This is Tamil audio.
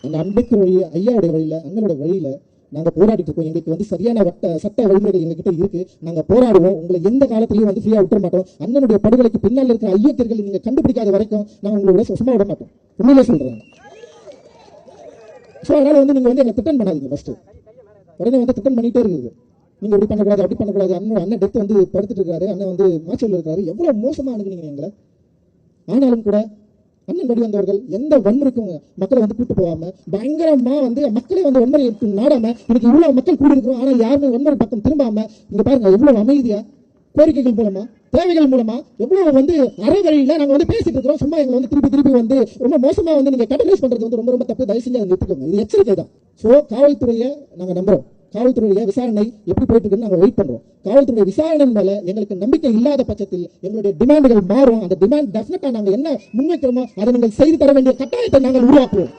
அந்த அம்பேத்கர் வழி, ஐயாவுடைய வழியில, அண்ணனோட வழியில நாங்க போராடிட்டு இருக்கோம். எங்களுக்கு வந்து சரியான சட்ட வழிமுறைகள் எங்ககிட்ட இருக்கு. நாங்க போராடுவோம். உங்களை எந்த காலத்திலையும் வந்து ஃப்ரீயா விட்டுற மாட்டோம். அண்ணனுடைய படுகொலைக்கு பின்னால் இருக்கிற ஐயத்தியர்கள் நீங்க கண்டுபிடிக்காத வரைக்கும் நாங்க உங்களோட சும்மா விட மாட்டோம். உண்மையிலே சொல்றேன். ஸோ அதனால வந்து நீங்க வந்து எங்களை திட்டம் பண்ணாதீங்க. ஃபர்ஸ்ட் உடனே வந்து திட்டம் பண்ணிட்டே இருக்குது. நீங்க இப்படி பண்ணக்கூடாது, அப்படி பண்ணக்கூடாது. அண்ணன் டெத் வந்து படுத்துட்டு இருக்காரு, அண்ணன் வந்து மாச்சல் இருக்காரு. எவ்வளவு மோசமா அணுகுனீங்க எங்களை. ஆனாலும் கூட அண்ணன் வழி வந்தவர்கள் எந்த வன்முறைக்கும் மக்களை வந்து கூட்டு போகாம பயங்கரமா வந்து மக்களே வந்து வன்முறை நாடாம இன்னைக்கு இவ்வளவு மக்கள் கூடி இருக்கிறோம். ஆனா யாருமே வன்முறை பக்கம் திரும்பாம இங்க பாருங்க எவ்வளவு அமைதியா கோரிக்கைகள் மூலமா, தேவைகள் மூலமா எவ்வளவு வந்து அறவழியில நாங்க வந்து பேசிட்டு இருக்கிறோம். சும்மா எங்களை வந்து திருப்பி வந்து ரொம்ப மோசமா வந்து நீங்க கேட்டகரைஸ் பண்றது வந்து ரொம்ப தப்பு. தயவு செஞ்சு அதை நிறுத்திக்கோங்க. இது எச்சரிக்கை தான். சோ காவல்துறையை நாங்க நம்புறோம். காவல்துறையுடைய விசாரணை எப்படி போயிட்டு இருக்குன்னு நாங்க வெயிட் பண்றோம். காவல்துறை விசாரணை மேல எங்களுக்கு நம்பிக்கை இல்லாத பட்சத்தில் எங்களுடைய டிமாண்டுகள் மாறும். அந்த டிமாண்ட் டெஃபினட்டா நாங்க என்ன முன்வைக்கிறோமோ அதை நீங்கள் செய்து தர வேண்டிய கட்டாயத்தை நாங்கள் உருவாக்குவோம்.